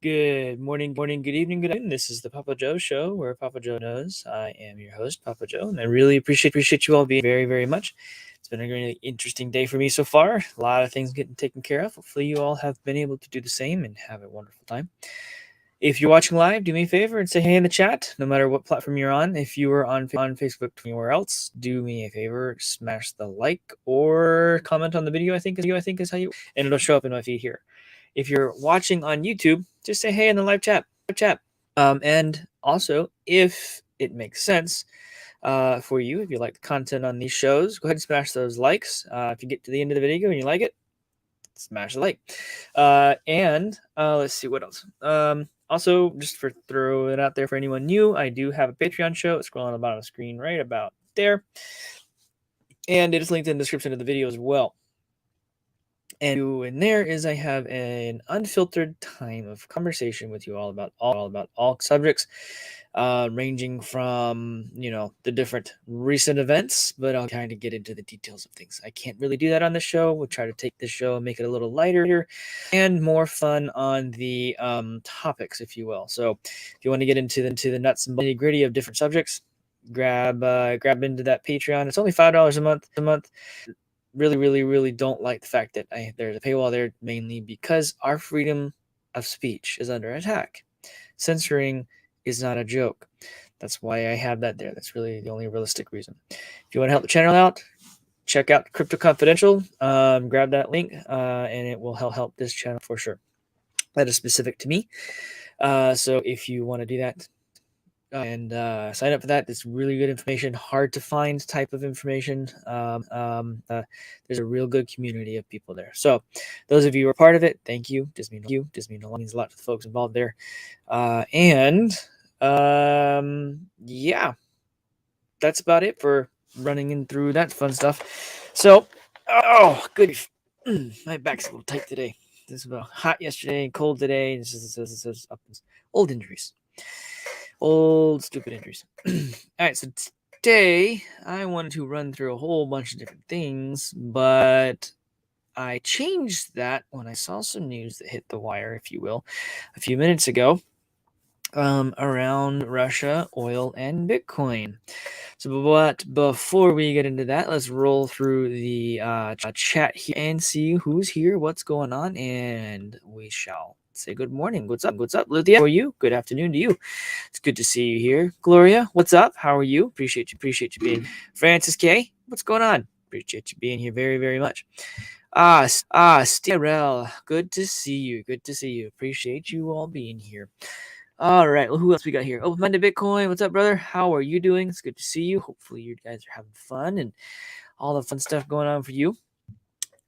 Good morning, good evening, good afternoon. This is the Papa Joe Show, where Papa Joe knows. I am your host, Papa Joe, and I really appreciate you all being very, very much. It's been a really interesting day for me so far. A lot of things getting taken care of. Hopefully, you all have been able to do the same and have a wonderful time. If you're watching live, do me a favor and say hey in the chat, no matter what platform you're on. If you are on Facebook or anywhere else, do me a favor, smash the like or comment on the video. I think is how you, and it'll show up in my feed here. If you're watching on YouTube, just say hey in the live chat. And also, if it makes sense for you, if you like the content on these shows, go ahead and smash those likes. If you get to the end of the video and you like it, smash the like. And let's see what else. Also, just for throw it out there for anyone new, I do have a Patreon show. It's scrolling on the bottom of the screen right about there. And it is linked in the description of the video as well. And in there is I have an unfiltered time of conversation with you all about all subjects, ranging from the different recent events, but I'll kind of get into the details of things. I can't really do that on the show. We'll try to take this show and make it a little lighter and more fun on the topics, if you will. So if you want to get into the nuts and nitty gritty of different subjects, grab into that Patreon. It's only $5 a month. Really don't like the fact that there's a paywall there, mainly because our freedom of speech is under attack. Censoring is not a joke. That's why I have that there. That's really the only realistic reason. If you want to help the channel out, check out Crypto Confidential. Grab that link, and it will help this channel for sure. That is specific to me. So if you want to do that, and sign up for that. It's really good information, hard to find type of information. There's a real good community of people there. So those of you who are part of it, thank you. Does mean a lot, means a lot to the folks involved there. Yeah, that's about it for running in through that fun stuff. So, good. My back's a little tight today. This was hot yesterday and cold today. This is old injuries. Old stupid injuries. All right, so today I wanted to run through a whole bunch of different things, but I changed that when I saw some news that hit the wire, if you will, a few minutes ago, around Russia, oil, and Bitcoin. So, but before we get into that, let's roll through the chat here and see who's here, what's going on, and we shall say good morning. What's up, Luthia? How are you? Good afternoon to you. It's good to see you here. Gloria, what's up? How are you? Appreciate you being. Francis K, what's going on? Appreciate you being here very, very much. Steve, good to see you. Appreciate you all being here. All right, well, who else we got here? Open-minded Bitcoin, what's up, brother? How are you doing? It's good to see you. Hopefully you guys are having fun and all the fun stuff going on for you.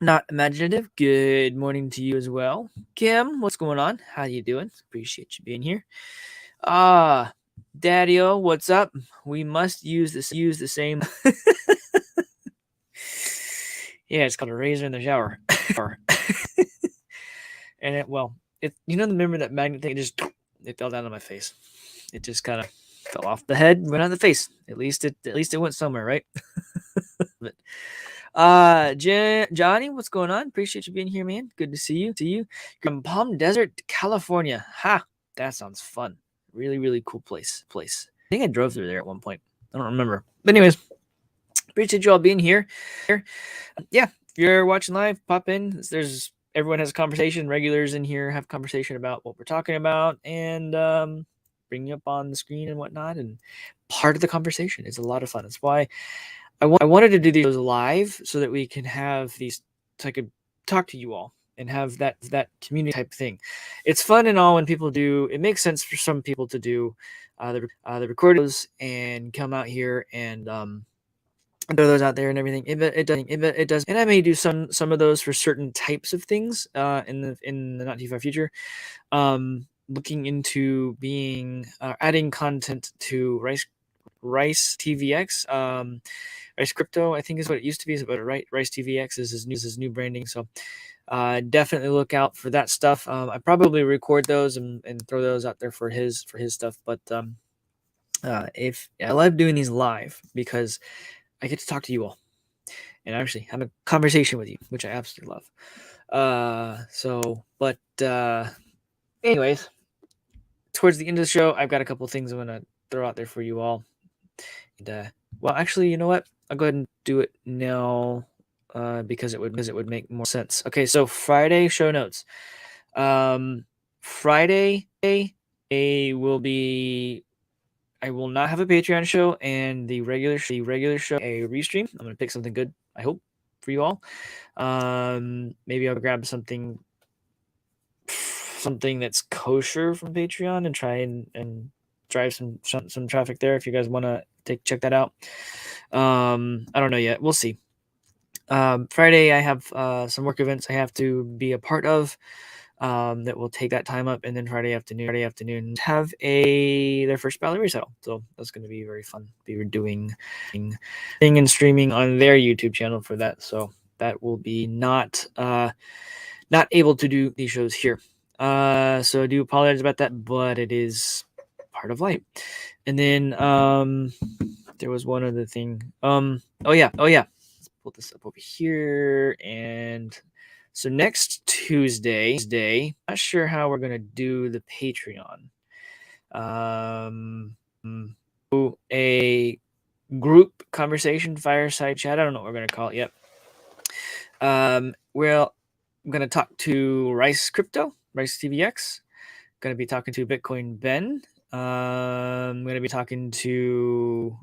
Not imaginative, good morning to you as well. Kim, what's going on? How you doing? Appreciate you being here. Daddy-o, what's up? We must use the same. Yeah, it's called a razor in the shower. And remember that magnet thing? It fell down on my face. It just kind of fell off the head, went on the face. At least it went somewhere, right? But Johnny, what's going on? Appreciate you being here, man. Good to see you. From Palm Desert, California. Ha, that sounds fun. Really cool place. I think I drove through there at one point. I don't remember. But anyways, appreciate you all being here. Yeah, if you're watching live, pop in. Everyone has a conversation. Regulars in here have conversation about what we're talking about and bring you up on the screen and whatnot. And part of the conversation is a lot of fun. That's why I wanted to do these live so that we can have these, so I could talk to you all and have that community type thing. it's fun and all when people do. It makes sense for some people to do the recordings and come out here and throw those out there and everything. It does, and I may do some of those for certain types of things in the not too far future. Looking into being adding content to Rice TVX, Rice Crypto, I think is what it used to be, but Rice TVX is his new branding. So definitely look out for that stuff. I probably record those and throw those out there for his stuff. But if I love doing these live because I get to talk to you all and actually have a conversation with you, which I absolutely love. Anyways, towards the end of the show, I've got a couple things I'm going to throw out there for you all. And, well, actually, you know what? I'll go ahead and do it now because it would make more sense. Okay, so Friday show notes. Friday will be. I will not have a Patreon show, and the regular show a restream. I'm gonna pick something good. I hope for you all. Maybe I'll grab something that's kosher from Patreon and try and drive some traffic there. If you guys want to check that out. I don't know yet. We'll see. Friday I have some work events I have to be a part of. That will take that time up, and then Friday afternoon have their first ballet recital. So that's going to be very fun. We're doing and streaming on their YouTube channel for that. So that will be not able to do these shows here. So I do apologize about that, but it is part of life. And then there was one other thing. Oh yeah. Let's pull this up over here. And so next Tuesday, not sure how we're gonna do the Patreon. A group conversation, fireside chat. I don't know what we're gonna call it yet. Well, I'm gonna talk to Rice TVX. Gonna be talking to Bitcoin Ben. I'm gonna be talking to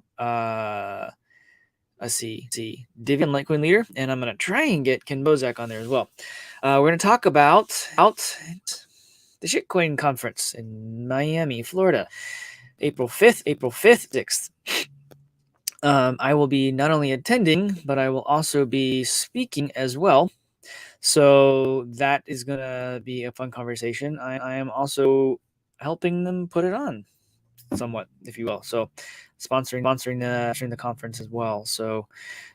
let's see, Divian Litecoin Leader, and I'm gonna try and get Ken Bozak on there as well. We're gonna talk about the Shitcoin conference in Miami, Florida, April 5th, 6th. I will be not only attending, but I will also be speaking as well. So that is going to be a fun conversation. I am also helping them put it on somewhat, if you will. So sponsoring the conference as well. So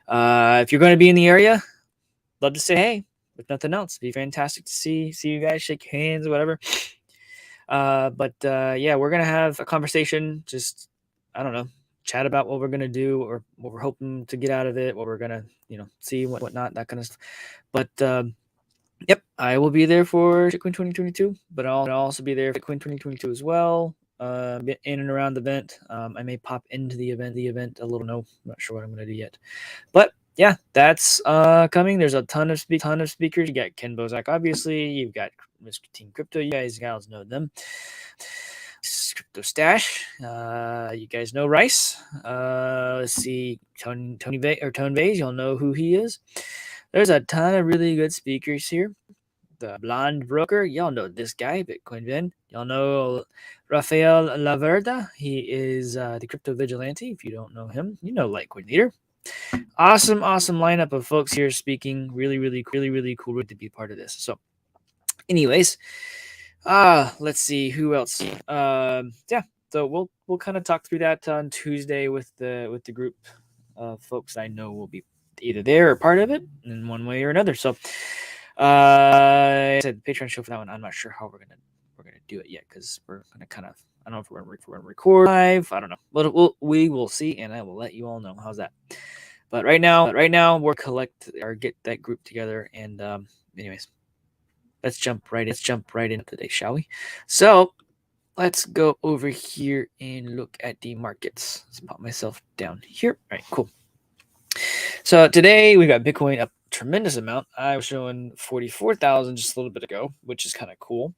if you're going to be in the area, love to say hey. If nothing else, it'd be fantastic to see you guys, shake hands, whatever. But yeah, we're going to have a conversation. Just, I don't know, chat about what we're going to do or what we're hoping to get out of it, what we're going to, see, whatnot, that kind of stuff. But yep, I will be there for Bitcoin 2022, but I'll also be there for Bitcoin 2022 as well. In and around the event. I may pop into the event a little. No, I'm not sure what I'm going to do yet. But yeah, that's coming. There's a ton of speakers. You got Ken Bozak, obviously. You've got Mr. Team Crypto. You guys know them. Crypto Stash. You guys know Rice. Let's see, Tone Vase. You'll know who he is. There's a ton of really good speakers here. The blonde broker, y'all know this guy, Bitcoin Ben. Y'all know Rafael Laverda. He is the crypto vigilante. If you don't know him, you know Litecoin Leader. Awesome lineup of folks here speaking. Really cool to be part of this. So, anyways, let's see who else. Yeah, so we'll kind of talk through that on Tuesday with the group of folks I know will be either there or part of it in one way or another. So I said Patreon show for that one. I'm not sure how we're gonna do it yet because we're gonna kind of, I don't know if we're gonna record live. I don't know, but we will see, and I will let you all know. How's that? But right now we're get that group together, and anyways, let's jump right in today, shall we? So let's go over here and look at the markets. Let's pop myself down here. All right, cool. So today we got Bitcoin up a tremendous amount. I was showing 44,000 just a little bit ago, which is kind of cool.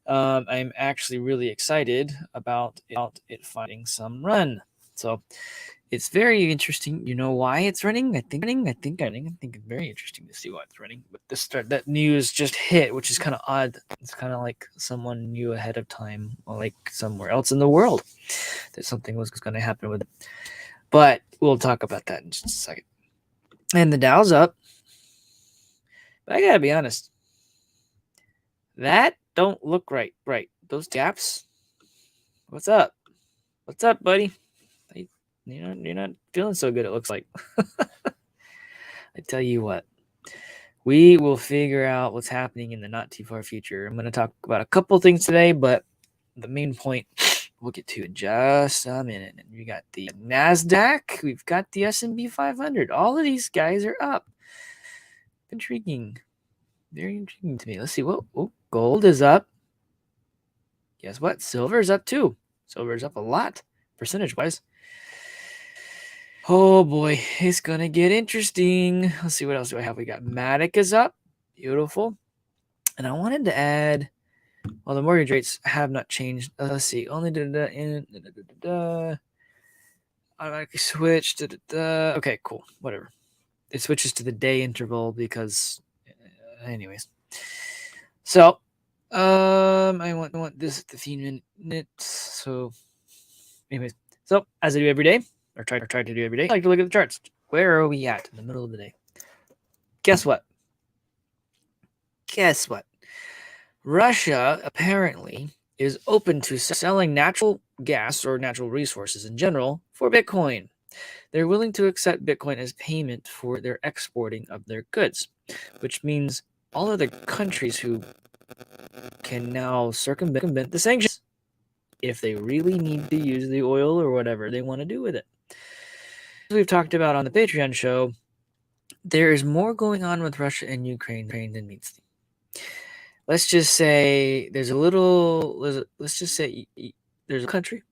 I'm actually really excited about it finding some run. So it's very interesting. You know why it's running? I think it's very interesting to see why it's running. But that news just hit, which is kind of odd. It's kind of like someone knew ahead of time, like somewhere else in the world, that something was going to happen with it. But we'll talk about that in just a second. And the Dow's up. But I gotta be honest, that don't look right. Those gaps. What's up? What's up, buddy? You're not feeling so good, it looks like. I tell you what, we will figure out what's happening in the not too far future. I'm going to talk about a couple things today, but the main point we'll get to in just a minute. And we got the NASDAQ, we've got the S&P 500. All of these guys are up. Intriguing. Very intriguing to me. Let's see. Gold is up. guess what? Silver's up too. Silver's up a lot, percentage-wise. Oh boy, it's gonna get interesting. Let's see, what else do I have? We got Matic is up. Beautiful. And I wanted to add, well, the mortgage rates have not changed. Let's see, only automatically switch. Okay, cool. Whatever. It switches to the day interval because, anyways. So, I want this at 15 minutes. So, anyways, so as I do every day, or try to do every day, I like to look at the charts. Where are we at in the middle of the day? Guess what? Russia apparently is open to selling natural gas or natural resources in general for Bitcoin. They're willing to accept Bitcoin as payment for their exporting of their goods, which means all other countries who can now circumvent the sanctions if they really need to use the oil or whatever they want to do with it. As we've talked about on the Patreon show, there is more going on with Russia and Ukraine than meets the. Let's just say there's a country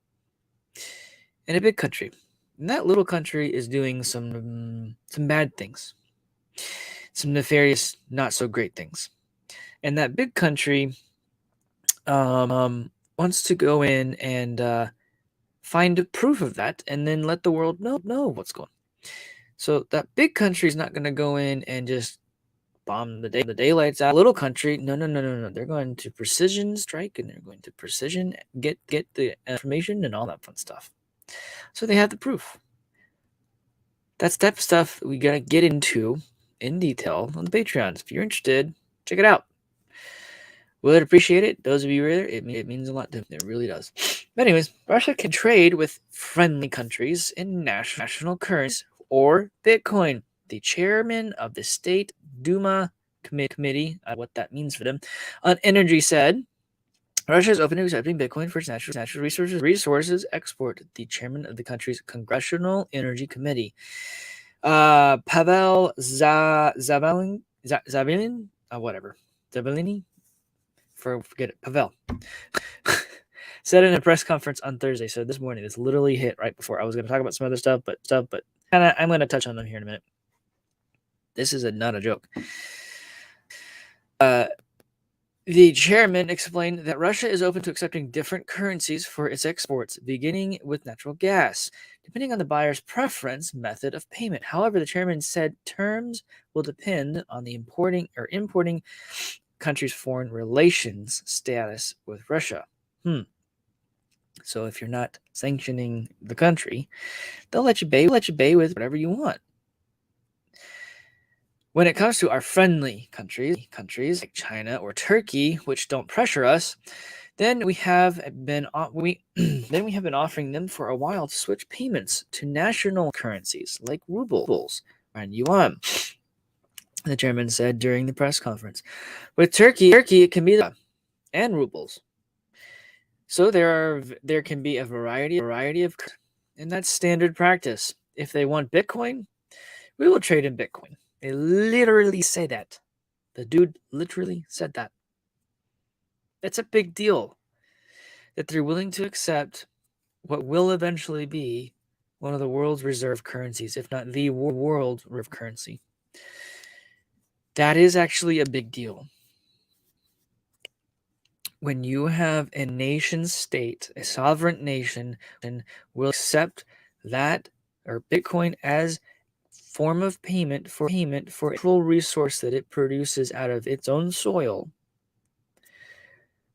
and a big country. And that little country is doing some bad things. Some nefarious, not so great things. And that big country wants to go in and find proof of that and then let the world know what's going on. So that big country is not going to go in and just bomb the daylights out. Little country, no. They're going to precision strike and they're going to precision get the information and all that fun stuff. So they have the proof. That's type of stuff we gotta get into in detail on the Patreons. If you're interested, check it out. Will it appreciate it? Those of you who are there, it means a lot to them. It really does. But anyways, Russia can trade with friendly countries in national currencies or Bitcoin. The chairman of the State Duma committee, what that means for them, on energy said, Russia is open to accepting Bitcoin for its natural resources export. The chairman of the country's Congressional Energy Committee, Pavel Zabalin, Zabalini, forget it, Pavel, said in a press conference on Thursday. So this morning, this literally hit right before I was going to talk about some other stuff, but I'm going to touch on them here in a minute. This is not a joke. The chairman explained that Russia is open to accepting different currencies for its exports, beginning with natural gas, depending on the buyer's preference method of payment. However, the chairman said terms will depend on the importing country's foreign relations status with Russia. So if you're not sanctioning the country, they'll let you pay with whatever you want. When it comes to our friendly countries like China or Turkey, which don't pressure us, then we have been offering them for a while to switch payments to national currencies like rubles and yuan. The chairman said during the press conference. With Turkey, it can be and rubles. So there can be a variety of, and that's standard practice. If they want Bitcoin, we will trade in Bitcoin. They literally say that. The dude literally said that. That's a big deal. That they're willing to accept what will eventually be one of the world's reserve currencies, if not the world reserve currency. That is actually a big deal. When you have a nation state, a sovereign nation, will accept that or Bitcoin as form of payment for natural resource that it produces out of its own soil.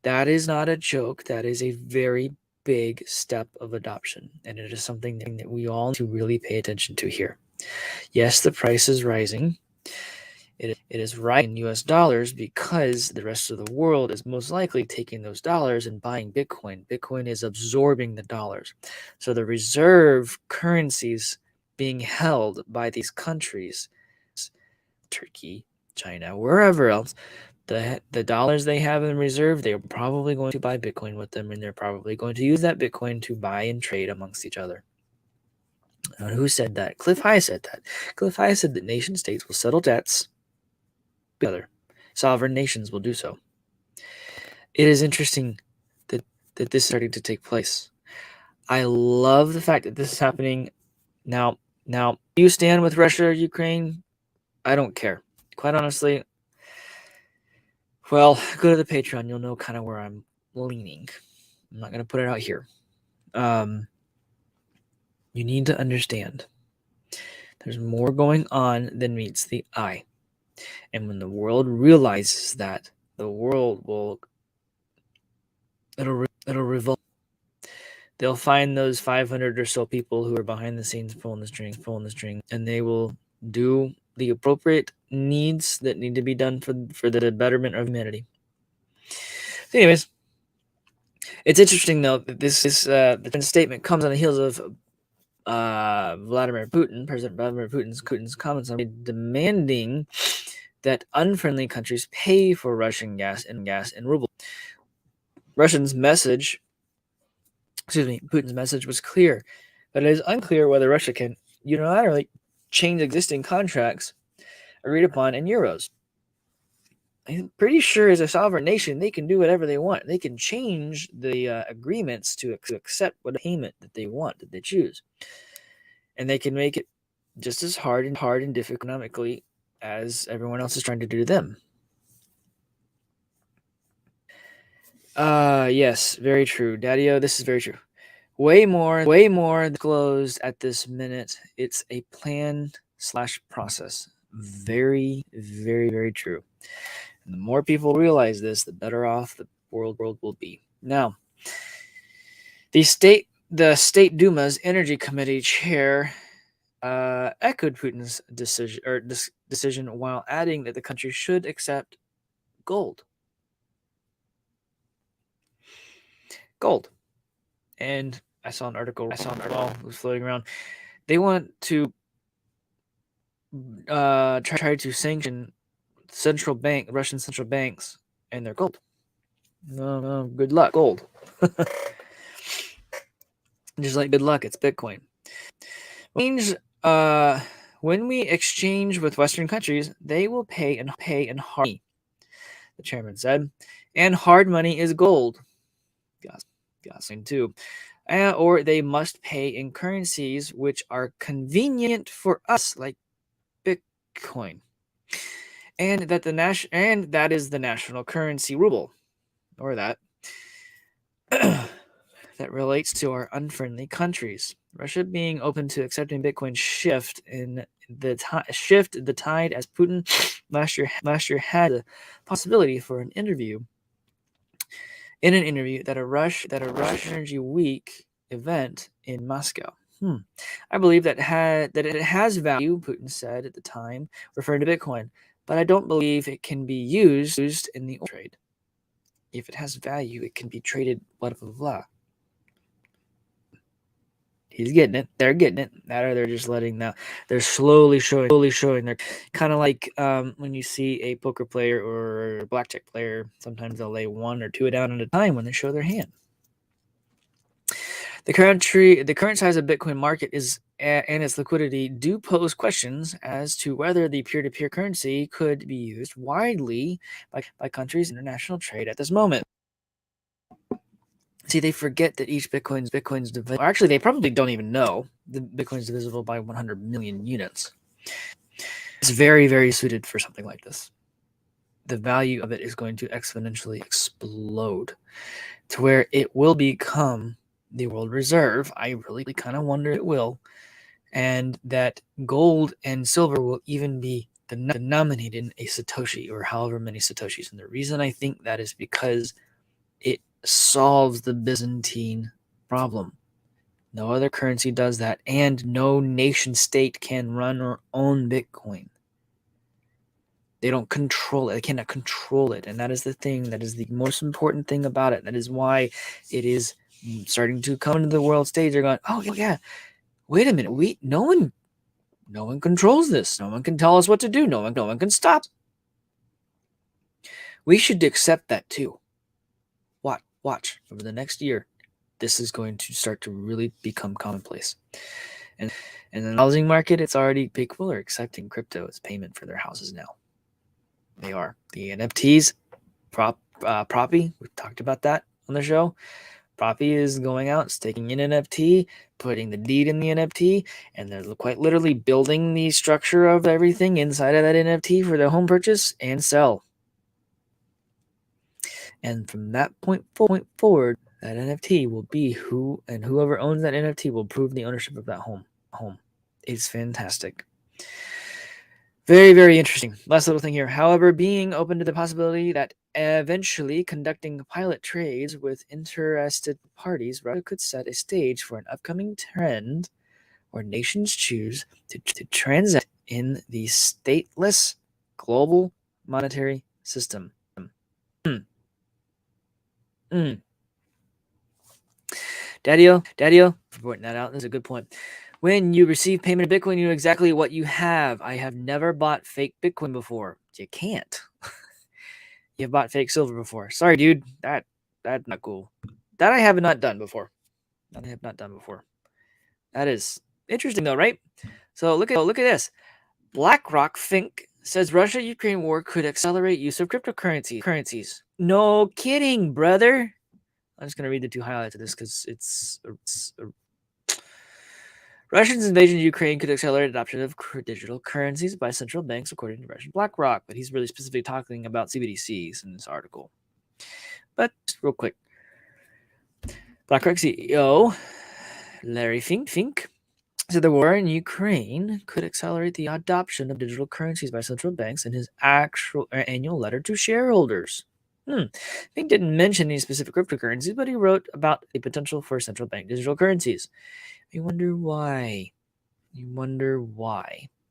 That is not a joke. That is a very big step of adoption, and it is something that we all need to really pay attention to here. Yes, the price is rising. It is rising in US dollars because the rest of the world is most likely taking those dollars and buying Bitcoin. Bitcoin is absorbing the dollars. So the reserve currencies being held by these countries, Turkey, China, wherever else, the dollars they have in reserve, they're probably going to buy Bitcoin with them, and they're probably going to use that Bitcoin to buy and trade amongst each other. And who said that? Cliff High said that. Cliff High said that nation states will settle debts together. Sovereign nations will do so. It is interesting that that this is starting to take place. I love the fact that this is happening now. Now, you stand with Russia or Ukraine? I don't care. Quite honestly, well, go to the Patreon. You'll know kind of where I'm leaning. I'm not going to put it out here. You need to understand there's more going on than meets the eye. And when the world realizes that, the world will it'll revolt. They'll find those 500 or so people who are behind the scenes pulling the string, and they will do the appropriate needs that need to be done for the betterment of humanity. So anyways, it's interesting though that this statement comes on the heels of President Vladimir Putin's comments on demanding that unfriendly countries pay for Russian gas and ruble. Putin's message was clear, but it is unclear whether Russia can unilaterally change existing contracts agreed upon in euros. I'm pretty sure as a sovereign nation, they can do whatever they want. They can change the agreements to accept what payment that they want, that they choose. And they can make it just as hard and difficult economically as everyone else is trying to do to them. Yes, very true. Daddy-o, this is very true. Way more disclosed at this minute. It's a plan/process. Very, very, very true. And the more people realize this, the better off the world will be. Now, the State Duma's Energy Committee chair echoed Putin's decision while adding that the country should accept gold. And I saw an article was floating around. They want to try to sanction Russian central banks and their gold. No, good luck, gold. Just like good luck, it's Bitcoin. When we exchange with Western countries, they will pay in hard money, the chairman said. And hard money is gold. Gasoline too. Or they must pay in currencies which are convenient for us, like Bitcoin. And that is the national currency ruble, or that that relates to our unfriendly countries. Russia being open to accepting Bitcoin shift the tide as Putin last year had the possibility for an interview that a Russian Energy Week event in Moscow. I believe that it has value, Putin said at the time, referring to Bitcoin, but I don't believe it can be used in the oil trade. If it has value, it can be traded, blah, blah, blah. He's getting it. They're getting it. That or they're just letting that. They're slowly showing. They're kind of like when you see a poker player or a blackjack player, sometimes they'll lay one or two down at a time when they show their hand. The current size of Bitcoin market and its liquidity do pose questions as to whether the peer-to-peer currency could be used widely by countries in international trade at this moment. See, they forget that each Bitcoin's divisible. Or actually, they probably don't even know the Bitcoin's divisible by 100 million units. It's very, very suited for something like this. The value of it is going to exponentially explode to where it will become the world reserve. I really kind of wonder it will. And that gold and silver will even be denominated in a Satoshi or however many Satoshis. And the reason I think that is because it solves the Byzantine problem. No other currency does that, and no nation state can run or own Bitcoin. They don't control it. They cannot control it, and that is the thing. That is the most important thing about it. That is why it is starting to come to the world stage. They're going, oh yeah, wait a minute. No one controls this. No one can tell us what to do. No one can stop. We should accept that too. Watch over the next year, this is going to start to really become commonplace. And in the housing market, people are accepting crypto as payment for their houses now. They are. The NFTs, Proppy, we've talked about that on the show. Proppy is going out, staking an NFT, putting the deed in the NFT, and they're quite literally building the structure of everything inside of that NFT for their home purchase and sell. And from that point forward, that NFT will be whoever owns that NFT will prove the ownership of that home. It's fantastic. Very, very interesting. Last little thing here. However, being open to the possibility that eventually conducting pilot trades with interested parties, Russia could set a stage for an upcoming trend where nations choose to transact in the stateless global monetary system. Mm. Mm. Daddy-o, for pointing that out. That's a good point. When you receive payment in Bitcoin, you know exactly what you have. I have never bought fake Bitcoin before. You can't. You've bought fake silver before. Sorry, dude. That's not cool. That I have not done before. That is interesting though, right? So look at this. BlackRock says Russia-Ukraine war could accelerate use of cryptocurrencies. No kidding, brother. I'm just gonna read the two highlights of this because it's Russia's invasion of Ukraine could accelerate adoption of digital currencies by central banks, according to Russian BlackRock. But he's really specifically talking about CBDCs in this article. But real quick, BlackRock CEO Larry Fink said the war in Ukraine could accelerate the adoption of digital currencies by central banks in his actual annual letter to shareholders. Fink didn't mention any specific cryptocurrencies, but he wrote about the potential for central bank digital currencies. You wonder why.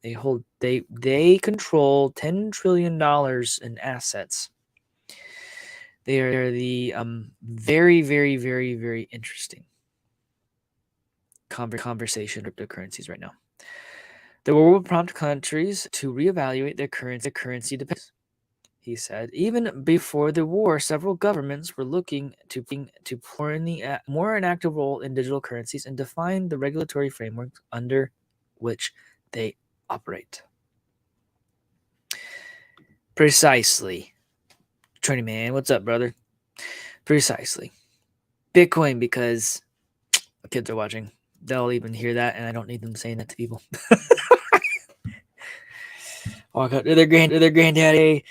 They control $10 trillion in assets. They are the very, very, very, very interesting conversation of cryptocurrencies right now. The war will prompt countries to reevaluate their currency dependence. He said, even before the war, several governments were looking to play more an active role in digital currencies and define the regulatory framework under which they operate. Precisely. Trini man, what's up, brother? Precisely. Bitcoin, because my kids are watching. They'll even hear that, and I don't need them saying that to people. Walk up to their granddaddy.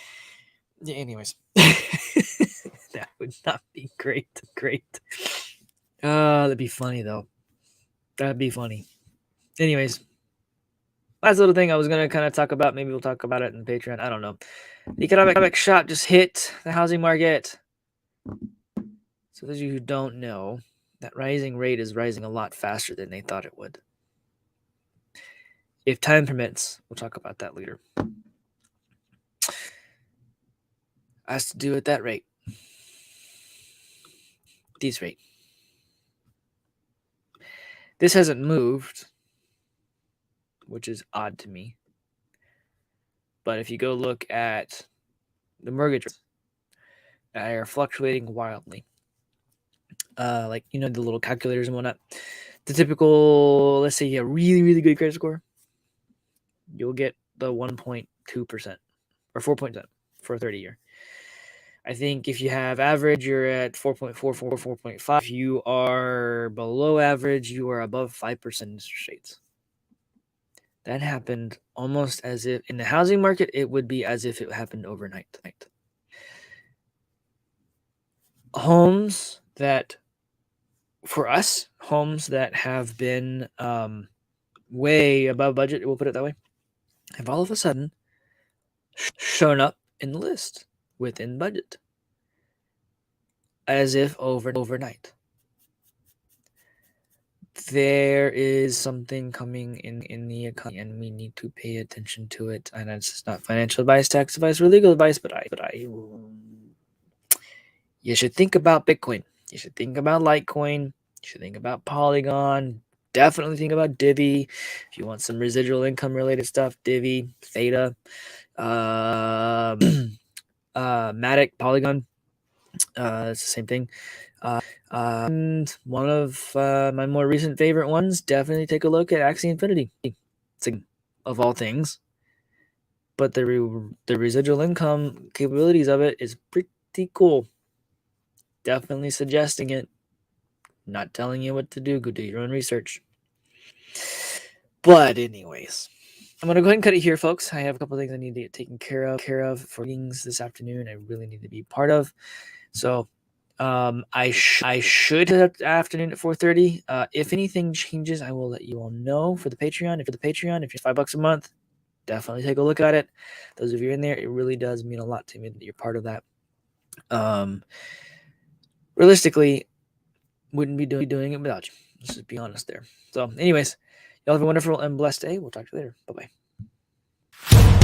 Yeah, anyways. That would not be great. That'd be funny, though. That'd be funny. Anyways. Last little thing I was going to kind of talk about. Maybe we'll talk about it in Patreon. I don't know. The economic shock just hit the housing market. So those of you who don't know, that rising rate is rising a lot faster than they thought it would. If time permits, we'll talk about that later. Has to do with that rate. This rate. This hasn't moved, which is odd to me. But if you go look at the mortgage rates, they are fluctuating wildly. Like, the little calculators and whatnot. The typical, let's say you have really, really good credit score, you'll get the 1.2% or 4% for a 30-year. I think if you have average, you're at 4.4, 4.5. If you are below average, you are above 5% interest rates. That happened almost as if, in the housing market, it would be as if it happened overnight. Homes that have been way above budget, we'll put it that way, have all of a sudden shown up in the list within budget as if overnight. There is something coming in the economy, and we need to pay attention to it. And it's not financial advice, tax advice, or legal advice, but you should think about Bitcoin. You should think about Litecoin. You should think about Polygon. Definitely think about Divi. If you want some residual income related stuff, Divi, Theta, Matic, Polygon. It's the same thing. And one of my more recent favorite ones, definitely take a look at Axie Infinity. It's of all things, but the residual income capabilities of it is pretty cool. Definitely suggesting it. Not telling you what to do. Go do your own research. But anyways, I'm gonna go ahead and cut it here, folks. I have a couple things I need to get taken care of for meetings this afternoon. I really need to be part of. So I should that afternoon at 4:30. If anything changes, I will let you all know for the Patreon. If you're $5 a month, definitely take a look at it. Those of you in there, it really does mean a lot to me that you're part of that. Realistically, wouldn't be doing it without you. Let's just be honest there. So, anyways, y'all have a wonderful and blessed day. We'll talk to you later. Bye bye.